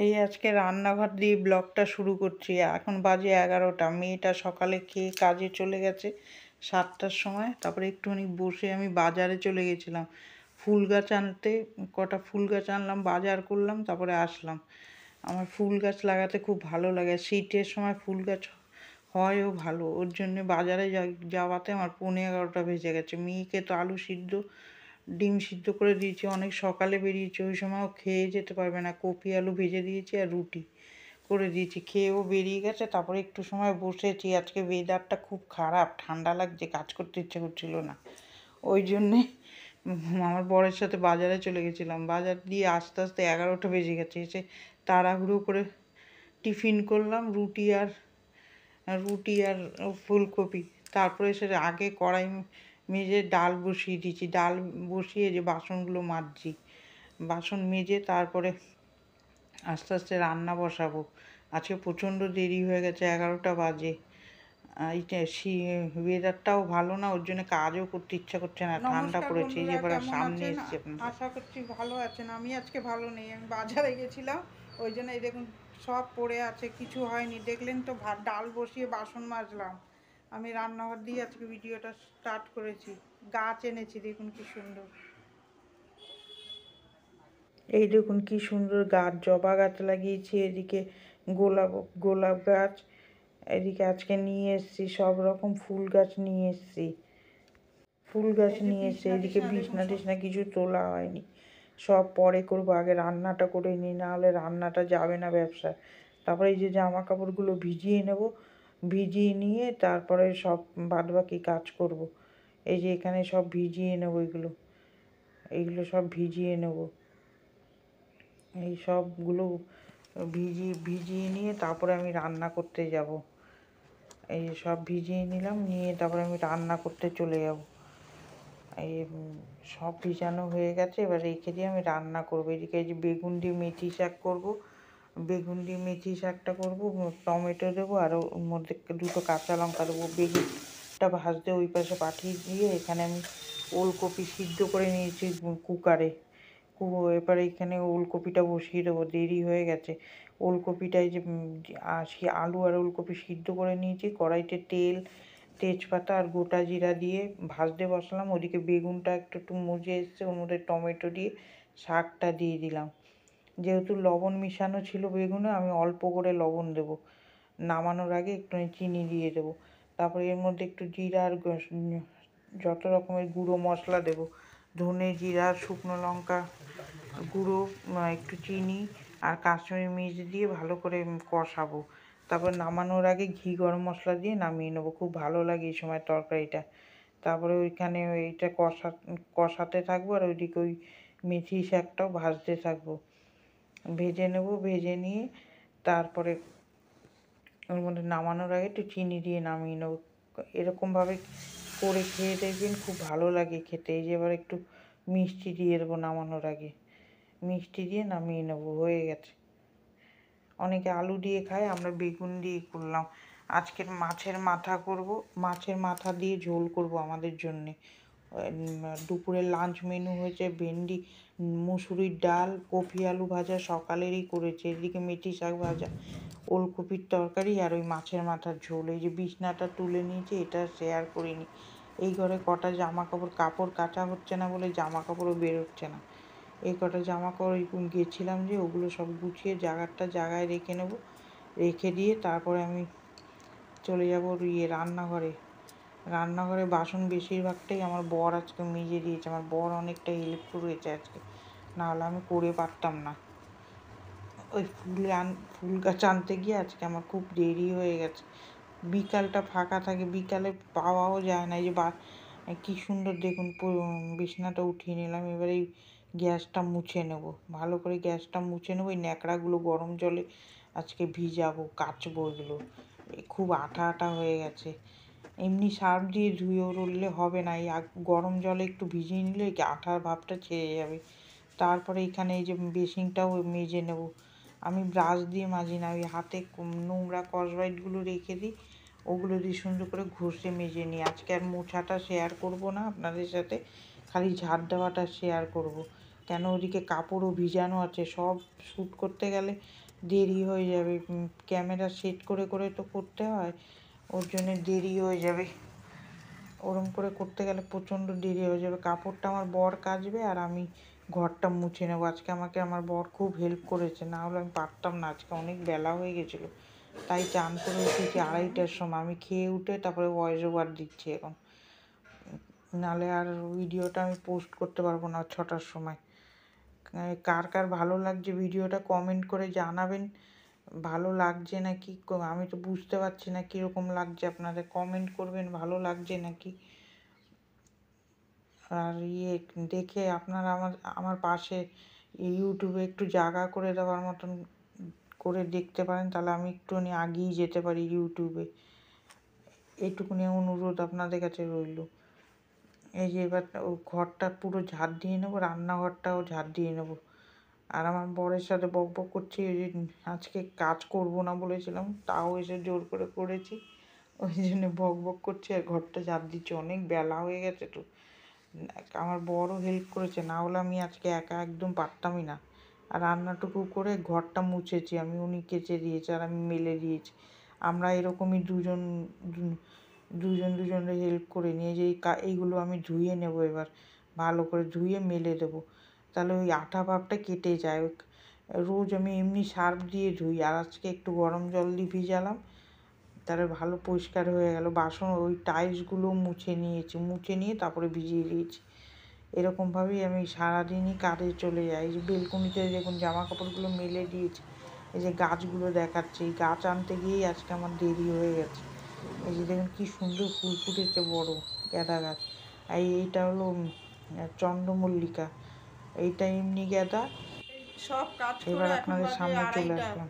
এই আজকে রান্নাঘর দিয়ে ব্লগটা শুরু করছি। এখন বাজে 11টা। মেয়েটা সকালে খেয়ে কাজে চলে গেছে 7টার সময়। তারপরে একটুখানি বসে আমি বাজারে চলে গেছিলাম ফুল গাছ আনতে। কটা ফুল গাছ আনলাম, বাজার করলাম, তারপরে আসলাম। আমার ফুল গাছ লাগাতে খুব ভালো লাগে। শীতের সময় ফুল গাছ হয়ও ভালো, ওর জন্যে বাজারে যাওয়াতে আমার 11:15 বেজে গেছে। মেয়েকে তো আলু সিদ্ধ ডিম সিদ্ধ করে দিয়েছি, অনেক সকালে বেরিয়েছে, ওই সময়ও খেয়ে যেতে পারবে না। কপি আলু ভেজে দিয়েছি আর রুটি করে দিয়েছি, খেয়েও বেরিয়ে গেছে। তারপরে একটু সময় বসেছি। আজকে ওয়েদারটা খুব খারাপ, ঠান্ডা লাগছে, কাজ করতে ইচ্ছে করছিল না। ওই জন্যে আমার বরের সাথে বাজারে চলে গেছিলাম। বাজার দিয়ে আস্তে আস্তে 11টা বেজে গেছে। এসে তাড়াহুড়ো করে টিফিন করলাম, রুটি আর ফুলকপি। তারপরে সে আগে কড়াই মেজে ডাল বসিয়ে দিয়েছি। ডাল বসিয়ে যে বাসনগুলো মাজছি, বাসন মেজে তারপরে আস্তে আস্তে রান্না বসাবো। আজকে প্রচণ্ড দেরি হয়ে গেছে, 11টা বাজে। এইটা ওয়েদারটাও ভালো না, ওর জন্য কাজও করতে ইচ্ছা করছে না, ঠান্ডা নমস্কার পড়েছে। এই যে বন্ধুরা, এবার কেমন সামনে আছেন? এসছি আপনাদের। আশা করছি ভালো আছেন। আমি আজকে ভালো নেই, আমি বাজারে গেছিলাম, ওই জন্য এই দেখুন সব পড়ে আছে, কিছু হয়নি। দেখলেন তো, ভাত ডাল বসিয়ে বাসন মাজলাম। আমি রান্নাঘর দিয়ে আজকে ভিডিওটা স্টার্ট করেছি। গাছ এনেছি, দেখুন কি সুন্দর। এই দেখুন কি সুন্দর গাছ, জবা গাছ লাগিয়েছি, এদিকে গোলাপ গোলাপ গাছ, এদিকে আজকে নিয়ে এসেছি সব রকম ফুল গাছ নিয়ে এসেছি। ফুল গাছ এই যে নিয়ে এসে বিছনা এদিকে টিছনা দেখুন বিছনা সব। টিছনা কিছু তোলা হয়নি, সব পরে করবো। আগে রান্নাটা করে নিই, নাহলে রান্নাটা যাবে না ব্যবসা। তারপরে এই যে জামা কাপড়গুলো ভিজিয়ে নেব, ভিজিয়ে নিয়ে তারপরে সব বাদবাকি কাজ করব। এই যে এখানে সব ভিজিয়ে নেব, এইগুলো সব ভিজিয়ে নেব। এই সবগুলো ভিজিয়ে নিয়ে তারপরে আমি রান্না করতে যাব। এই সব ভিজিয়ে নিলাম, নিয়ে তারপরে আমি রান্না করতে চলে যাব। এই সব ভিজানো হয়ে গেছে, এবার রেখে দিয়ে আমি রান্না করবো। এদিকে এই যে বেগুন দিয়ে মেথি শাক করবো, বেগুন দিয়ে মেথি শাকটা করবো, টমেটো দেবো আর ওর মধ্যে দুটো কাঁচা লঙ্কা দেবো। বেগুনটা ভাজতে ওই পাশে পাঠিয়ে দিয়ে এখানে আমি ওলকপি সিদ্ধ করে নিয়েছি কুকারে। এবারে এখানে ওলকপিটা বসিয়ে দেবো, দেরি হয়ে গেছে। ওলকপিটা এই যে আলু আর ওলকপি সিদ্ধ করে নিয়েছি, কড়াইতে তেল তেজপাতা আর গোটা জিরা দিয়ে ভাজতে বসালাম। ওদিকে বেগুনটা একটু একটু মজে এসছে, ওর মধ্যে টমেটো দিয়ে শাকটা দিয়ে দিলাম। যেহেতু লবণ মিশানো ছিল বেগুনে, আমি অল্প করে লবণ দেবো। নামানোর আগে একটু চিনি দিয়ে দেবো। তারপরে এর মধ্যে একটু জিরা আর যত রকমের গুঁড়ো মশলা দেবো, ধনে জিরা শুকনো লঙ্কা গুঁড়ো, একটু চিনি আর কাশ্মীরি মির্চ দিয়ে ভালো করে কষাবো। তারপর নামানোর আগে ঘি গরম মশলা দিয়ে নামিয়ে নেবো, খুব ভালো লাগে এই সময় তরকারিটা। তারপরে ওইখানে এইটা কষাতে থাকবো আর ওইদিকে ওই মেথি শাকটাও ভাজতে থাকবো। ভেজে নেব, ভেজে নিয়ে তারপরে ওর মধ্যে নামানোর আগে একটু চিনি দিয়ে নামিয়ে নেবো। এরকমভাবে করে খেয়ে দেখবেন, খুব ভালো লাগে খেতে। এই যে এবার একটু মিষ্টি দিয়ে দেবো নামানোর আগে, মিষ্টি দিয়ে নামিয়ে নেবো, হয়ে গেছে। অনেকে আলু দিয়ে খায়, আমরা বেগুন দিয়ে করলাম। আজকের মাছের মাথা করব, মাছের মাথা দিয়ে ঝোল করব আমাদের জন্যে। দুপুরের লাঞ্চ মেনু হয়েছে ভেন্ডি, মুসুরির ডাল, কপি আলু ভাজা সকালেরই করেছে, এদিকে মেথি শাক ভাজা, ওলকপির তরকারি আর ওই মাছের মাথার ঝোল। এই যে বিছনাটা তুলে নিয়েছি, এটা শেয়ার করিনি। এই ঘরে কটা জামা কাপড় কাচা হচ্ছে না বলে জামা কাপড়ও বেরোচ্ছে না। এই কটা জামা কাপড় গেছিলাম যে, ওগুলো সব গুছিয়ে জায়গায় রেখে নেব। রেখে দিয়ে তারপরে আমি চলে যাব রান্নাঘরে বাসন বেশিরভাগটাই আমার বর আজকে মেজে দিয়েছে। আমার বর অনেকটা হেল্প করেছে আজকে, নাহলে আমি করে পারতাম না। ওই ফুল গাছ আনতে গিয়ে আজকে আমার খুব দেরি হয়ে গেছে। বিকালটা ফাঁকা থাকে, বিকালে পাওয়াও যায় না। এই যে কি সুন্দর দেখুন, বিছনাটা উঠিয়ে নিলাম। এবার এই গ্যাসটা মুছে নেব, ভালো করে গ্যাসটা মুছে নেবো। এই ন্যাকড়াগুলো গরম জলে আজকে ভিজাবো, কাচবো। এগুলো খুব আঠা আঠা হয়ে গেছে। এমনি সার্ফ দিয়ে ধুয়েও রললে হবে না, এই গরম জলে একটু ভিজিয়ে নিলে আঠার ভাবটা ছেড়ে যাবে। তারপরে এখানে এই যে বেসিনটাও মেজে নেব। আমি ব্রাশ দিয়ে মাজি না, ওই হাতে নোংরা স্কচব্রাইটগুলো রেখে দিই, ওগুলো দিয়ে সুন্দর করে ঘষে মেজে নিই। আজকে আর মোছাটা শেয়ার করব না আপনাদের সাথে, খালি ঝাড় দেওয়াটা শেয়ার করব। কেন ওদিকে কাপড়ও ভিজানো আছে, সব শ্যুট করতে গেলে দেরি হয়ে যাবে। ক্যামেরা সেট করে করে তো করতে হয়, ওর জন্য দেরি হয়ে যাবে। ওরম করে করতে গেলে প্রচণ্ড দেরি হয়ে যাবে। কাপড়টা আমার বর কাচবে আর আমি ঘরটা মুছে নেবো। আজকে আমাকে আমার বর খুব হেল্প করেছে, না হলে আমি পারতাম না। আজকে অনেক বেলা হয়ে গেছিলো, তাই চান করে উঠেছি 2:30টার সময়। আমি খেয়ে উঠে তারপরে ভয়েস ওভার দিচ্ছি এখন, নাহলে আর ভিডিওটা আমি পোস্ট করতে পারবো না 6টার সময়। কার কার ভালো লাগছে ভিডিওটা কমেন্ট করে জানাবেন। ভালো লাগছে নাকি, আমি তো বুঝতে পারছি না কীরকম লাগছে, আপনাদের কমেন্ট করবেন ভালো লাগছে নাকি। আর দেখে আপনারা আমার আমার পাশে ইউটিউবে একটু জায়গা করে দেওয়ার মতন করে দেখতে পারেন, তাহলে আমি একটুখানি আগিয়ে যেতে পারি ইউটিউবে। এইটুকুনি অনুরোধ আপনাদের কাছে রইল। এই যে এবার ও ঘরটা পুরো ঝাড় দিয়ে নেবো, রান্নাঘরটাও ঝাড় দিয়ে নেবো। আর আমার বরের সাথে বক বক করছি, ওই যে আজকে কাজ করব না বলেছিলাম, তাও এসে জোর করে করেছি, ওই জন্য বক বক করছি আর ঘরটা ঝাড় দিচ্ছি। অনেক বেলা হয়ে গেছে তো, আমার বড়ও হেল্প করেছে, না হলে আমি আজকে একা একদম পারতামই না। আর রান্নাটুকু করে ঘরটা মুছেছি আমি, উনি কেচে দিয়েছে আর আমি মেলে দিয়েছি। আমরা এরকমই দুজনের হেল্প করে নিয়ে যে এইগুলো আমি ধুয়ে নেব এবার, ভালো করে ধুয়ে মেলে দেবো, তাহলে ওই আঠা ভাবটা কেটে যায়। রোজ আমি এমনি সার্ফ দিয়ে ধুই, আর আজকে একটু গরম জল দিয়ে ভিজালাম, তাহলে ভালো পরিষ্কার হয়ে গেল। বাসন ওই টাইলসগুলো মুছে নিয়ে তারপরে ভিজিয়ে দিয়েছি। এরকমভাবেই আমি সারাদিনই কাজে চলে যাই। এই যে বেলকনিতে দেখুন জামা কাপড়গুলো মেলে দিয়েছি, এই যে গাছগুলো দেখাচ্ছে, এই গাছ আনতে গিয়েই আজকে আমার দেরি হয়ে গেছে। এই যে দেখুন কী সুন্দর ফুল ফুটেছে, বড় গাঁদা গাছ। আর এইটা হলো চন্দ্রমল্লিকা, এইটা এমনি গাঁদা। সব কাজ করে এবার এখন আপনাদের বাজে সামনে চলে 2:30। আসলাম।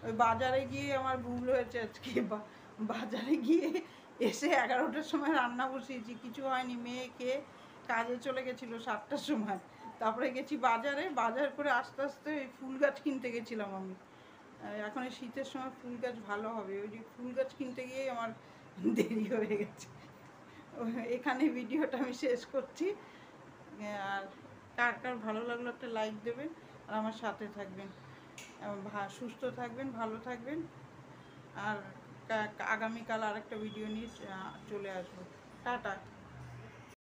ওই বাজারে গিয়ে আমার ভুল হয়েছে আজকে। বাজারে গিয়ে এসে 11টার সময় রান্না বসিয়েছি, কিছু হয়নি। মেয়ে খেয়ে কাজে চলে গেছিলো 7টার সময়। তারপরে গেছি বাজারে, বাজার করে আস্তে আস্তে ওই ফুল গাছ কিনতে গেছিলাম আমি। এখন এই শীতের সময় ফুল গাছ ভালো হবে, ওই যে ফুল গাছ কিনতে গিয়েই আমার দেরি হয়ে গেছে। এখানে ভিডিওটা আমি শেষ করছি। আর কার কার ভালো লাগলো একটা লাইক দেবেন আর আমার সাথে থাকবেন। সুস্থ থাকবেন, ভালো থাকবেন। আর আগামীকাল আরেকটা ভিডিও নিয়ে চলে আসবো। টাটা।